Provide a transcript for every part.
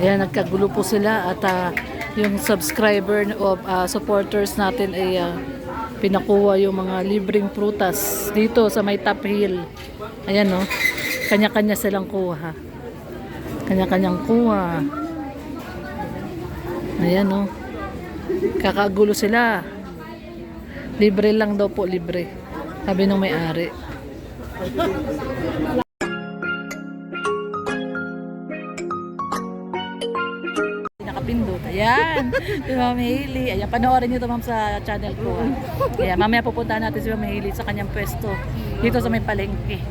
Ayan, nagkagulo po sila at yung subscriber o supporters natin ay pinakuha yung mga libreng prutas dito sa may Top Hill. Ayan, no, kanya-kanya silang kuha. Kanya-kanyang kuha. Ayan, no, kakagulo sila. Libre lang daw po, libre, sabi ng may-ari. Nakapindot. Ayan. Si Ma'am Hailey. Ayan, panoorin nyo ito, ma'am, sa channel ko. Ayan, mamaya pupuntahan natin si Ma'am Hailey sa kanyang pwesto dito sa may palengke.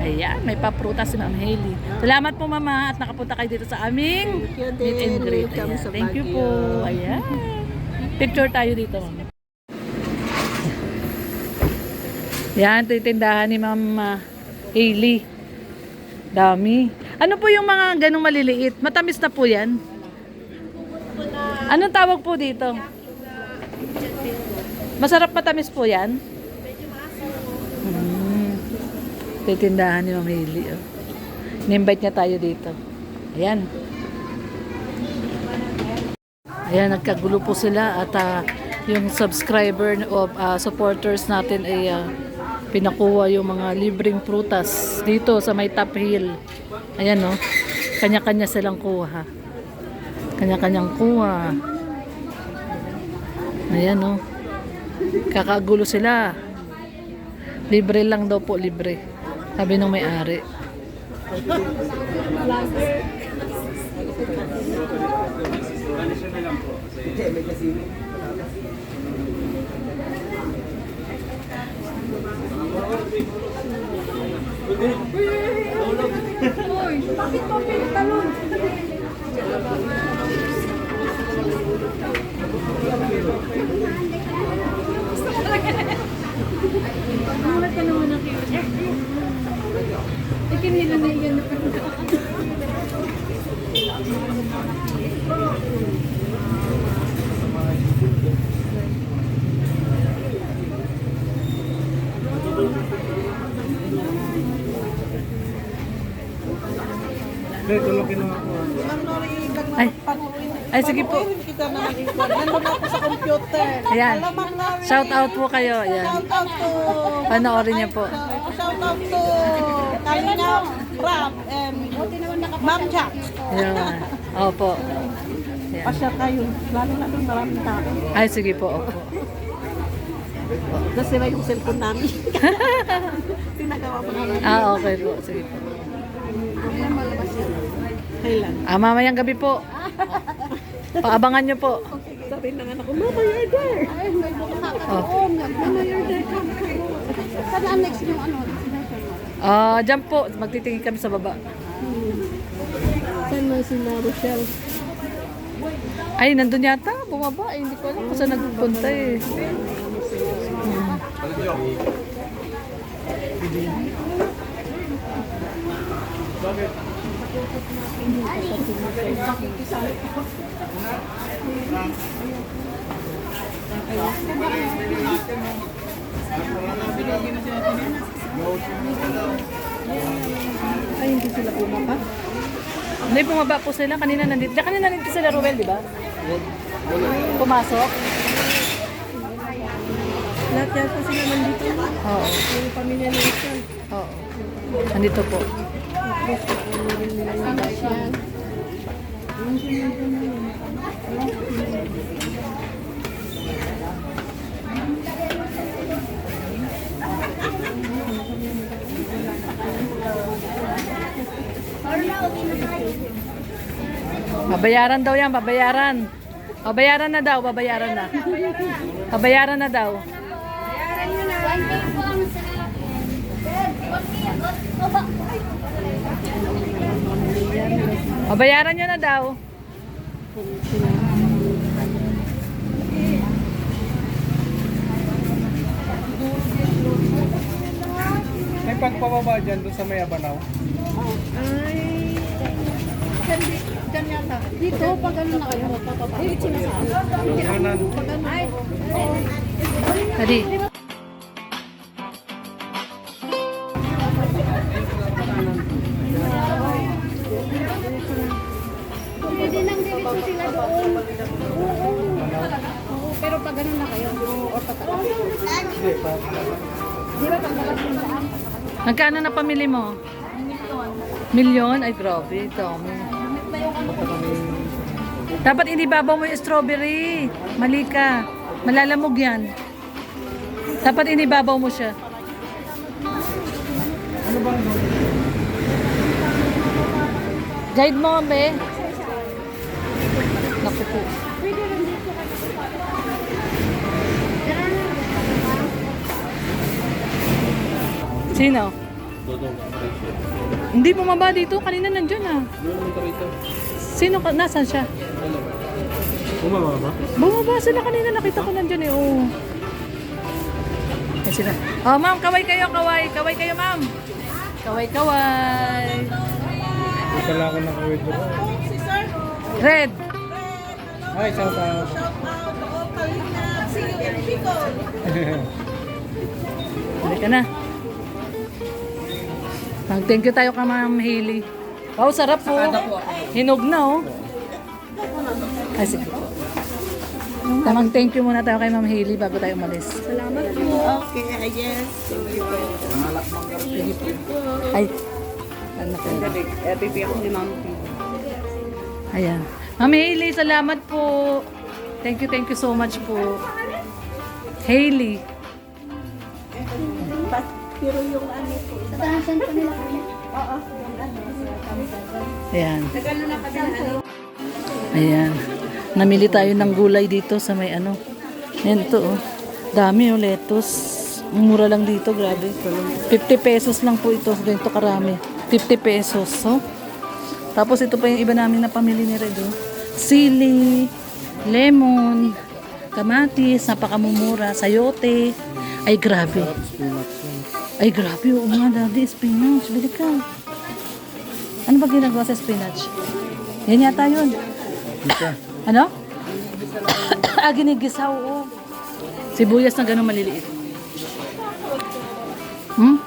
Ayan, may paprutas si Ma'am Hailey. Salamat po, mama, at nakapunta kayo dito sa aming meet and greet. Ayan, thank you po. Ayan. Picture tayo dito, ma'am. Yan, titindahan ni Ma'am Hailey. Dami. Ano po yung mga ganong maliliit? Matamis na po yan? Anong tawag po dito? Masarap matamis po yan? Titindahan ni Ma'am Hailey. Oh. Ni-invite niya tayo dito. Ayan. Ayan, nagkagulo po sila at yung subscriber o supporters natin ay pinakuha yung mga libreng prutas dito sa may Top Hill. Ayan, no, kanya-kanya silang kuha. Kanya-kanyang kuha. Ayan, no, kakagulo sila. Libre lang daw po, libre, sabi ng may-ari. Uy, bakit mo pinatalon? Mulat ka naman ng cute. Ikinila na yan na Ay, sige po. Nandun ako sa computer. Ayan. Shout out po kayo. Ayan. Shout out to... Panoorin niyo po. Shout out to Kalingap, Rap, and Ma'am Jack. Ayan. Opo. Ayan. Pasya kayo. Lalo na doon maraming tao. Ay, sige po. Opo. Nasira yung cellphone namin. Tinagawa pa namin. Okay po. Sige po. Kailan? Mamayang gabi po. Paabangan niyo po. Sabi ng anak ko, Mama, you're there. Ay, may buka. Oo, Mama, you're there. Saan next yung ano? Diyan po. Magtitingin kami sa baba. Saan mo sila, Rochelle? Ay, nandun yata. Bumaba. Ay, hindi ko alam kung saan nagpunta eh. Ay, hindi sila bumaba. Hindi, bumaba po sila. Kanina nandito sila, Ruel, di ba? Pumasok? Lahat yata sila nandito. Oo. Yung pamilya ni Rochelle. Oo. Nandito po. Babayaran daw yan, babayaran. Babayaran na daw, babayaran na. Babayaran na daw. Babayaran nyo na daw. May pagpababa dyan doon sa may Abanaw. Ay, dyan yata. Dito, pag ano na kayo, papapa. Dito sinasabi. Hanan. Ay, Hadi. pwede diretso sila doon. Oo. Oo, pero pag ganun na kayo, or pataas. Di ba pag dapat yung daan? Magkano na pamili mo? Milyon? Ay, grabe. Dami. Dapat inibabaw mo yung strawberry. Mali ka. Malalamog yan. Dapat inibabaw mo siya. Guide mo, be. Naku po. Sino? Hindi bumaba dito. Kanina nandyan ah. Sino ka? Nasaan siya? Bumaba ba? Bumaba sila kanina. Nakita ko nandyan eh. Oh. Ay sila. Oh, ma'am. Kaway kayo. Kaway. Kaway kayo, ma'am. Kaway, kaway. Kala ko naka-withdraw. Red. Ay, shout out. Halika na. Thank you tayo ka, Ma'am Hailey. Wow, sarap po. Hinog na, oh. Ay, sige po. Tamang thank you muna tayo kay Ma'am Hailey bago tayo umalis. Salamat po. Okay, yes. Sige po. Ay. Ano ka? Bibigyan ko ni Ma'am. Ayan. Ma'am Hailey, salamat po. Thank you so much po. Hailey. Pero yung ano po. Sa tahasan pa nila kami. Oo. Yung ano. Ayan. Nagano na kasi na ano. Ayan. Namili tayo ng gulay dito sa may ano. Ayan to, oh. Dami, oh, lettuce. Mura lang dito, grabe. 50 pesos lang po ito. Ganito karami. 50 pesos, oh. Tapos ito pa yung iba namin na pamili ni Red, oh. Sili, lemon, kamatis, napakamumura, sayote. Ay, grabe. Ay, grabe. Oo nga, daddy. Spinach. Bili ka. Ano ba ginagawa sa spinach? Yan yata yun. Ano? Ginigisaw. Oo. Sibuyas na gano'ng maliliit. Hmm?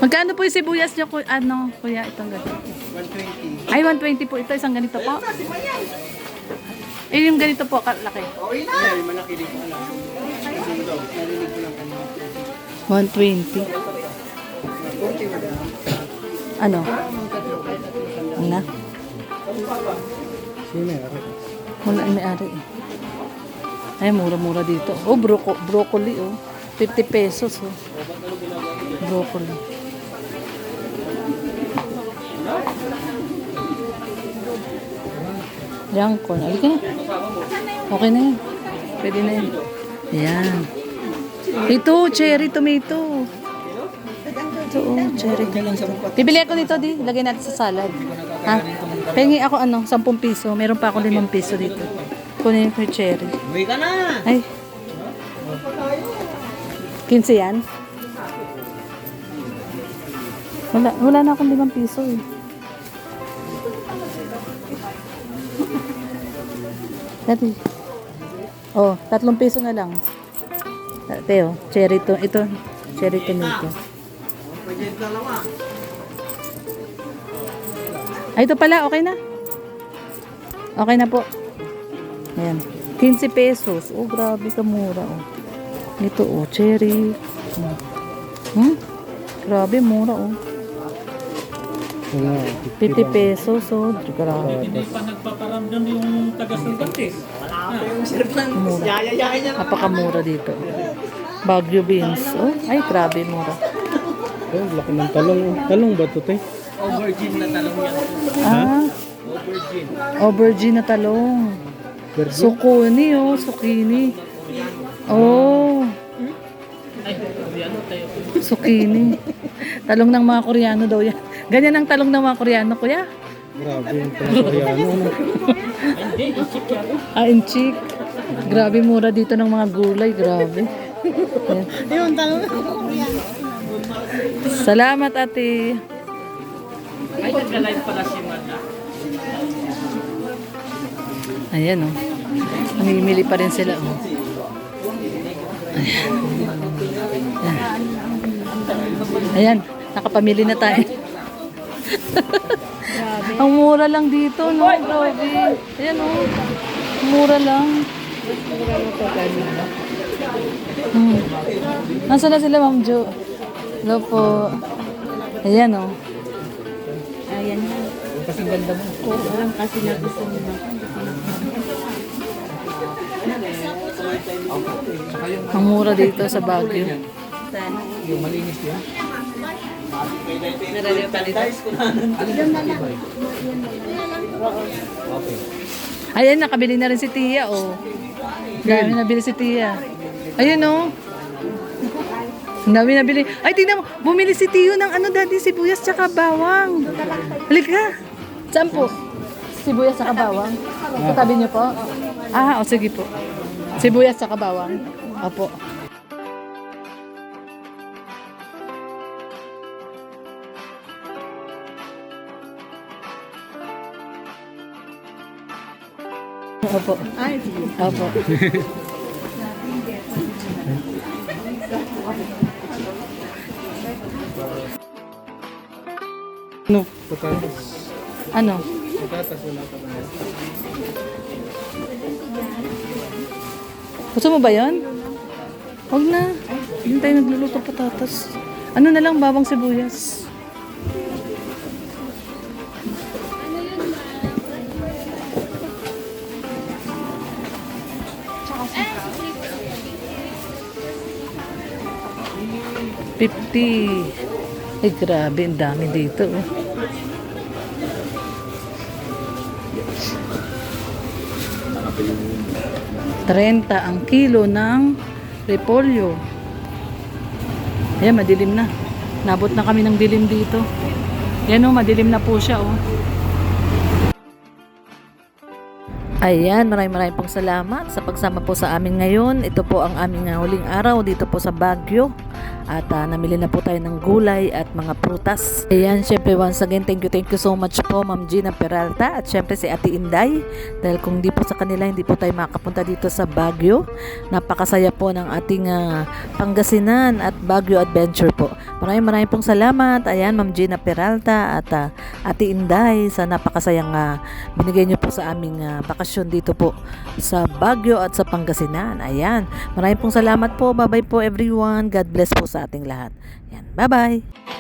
Magkano po yung sibuyas niyo? Ano, kuya? Itong ganito. 120. Ay, 120 po. Ito, isang ganito po. Eh, yung ganito po, kalaki. Ay, malaki din ko alam. Narinig ko lang kanina. 120. Ano? Ano? Sino yan? Wala yung may-ari eh. Ay, mura-mura dito. Oh, broccoli oh. 50 pesos oh. Broccoli. Yan, corn. Halika na. Okay na yan. Pwede na yan. Ayan. Ito, cherry tomato. Ito, oh, cherry tomato. Bibili ako nito, di. Lagay natin sa salad. Ha? Pengi ako, 10 piso. Meron pa ako 5 piso dito. Kunin ko yung cherry. Uwi ka na! Ay. 15 yan? Wala na akong 5 piso eh. Dati. Oh, 3 piso na lang. Dati oh, cherry to, ito, cherry tomato. Ay, ito pala, okay na. Okay na po. Ayan. 15 pesos. Oh, grabe ka mura oh. Ito oh, cherry. Grabe, mura oh. 50 pesos oh. Grabe. Hindi pa nagpaparamdam yung taga-Sultantes. Mura. Napakamura dito. Baguio beans. Oh, ay, grabe, mura. Oh, laki ng talong. Talong ba ito, te? Aubergine na talong yan. Ah, Aubergine. aubergine na talong. Verde? Sukuni, oh, sukini. Oh. Sukini. Talong ng mga Koreano daw yan. Ganyan ang talong ng mga Koreano, kuya. Grabe yung Koreano. Ah, inchik. Grabe, mura dito ng mga gulay. Grabe. Ayan. Yung tanong. Salamat, ate. Ay, nagka-live pala si Manda. Ayan, oh. Namimili pa rin sila, oh. Ayan. Ayan. Nakapamili na tayo. Grabe. Ang mura lang dito, no? Grabe. Ayan, oh. Mura lang. Nasaan na sila, Ma'am Jo? Hello po. Ayan, oh. Ayan na. Kasi ganda mo. Oo, alam kasi nagustuhan mo. Ang mura dito sa Baguio. Yung malinis yun. Okay. Ayan, nakabili na rin si Tia, oh. Dami nabili si Tia. Ayun, oh. Ang dami nabili. Ay, tingnan mo. Bumili si Tio ng ano, daddy, sibuyas tsaka bawang. Halika. Saan po? Sibuyas tsaka bawang? Sa tabi niyo po? Ah, o sige po. Sibuyas tsaka bawang. Opo. Opo. Ay, sige. Opo. Ano? Patatas. Ano? Patatas wala pa na. Gusto mo ba yan? Huwag na. Hindi tayo nagluluto patatas. Ano na lang, bawang sibuyas. $50. Ay, grabe. Ang dami dito. Oh. $30 ang kilo ng repolyo. Ayan, madilim na. Nabot na kami ng dilim dito. Yan o, madilim na po siya o. Ayan, maraming pong salamat sa pagsama po sa amin ngayon. Ito po ang aming huling araw dito po sa Baguio. At namili na po tayo ng gulay at mga prutas. Ayan, syempre once again, thank you so much po Ma'am Gina Peralta at syempre si Ate Inday. Dahil kung di po sa kanila, hindi po tayo makapunta dito sa Baguio. Napakasaya po ng ating Pangasinan at Baguio Adventure po. Maraming pong salamat. Ayan, Ma'am Gina Peralta at Ate Inday sa napakasayang binigay niyo po sa aming bakasyon dito po sa Baguio at sa Pangasinan. Ayan, maraming pong salamat po. Bye-bye po everyone. God bless po sa ating lahat. Yan. Bye-bye.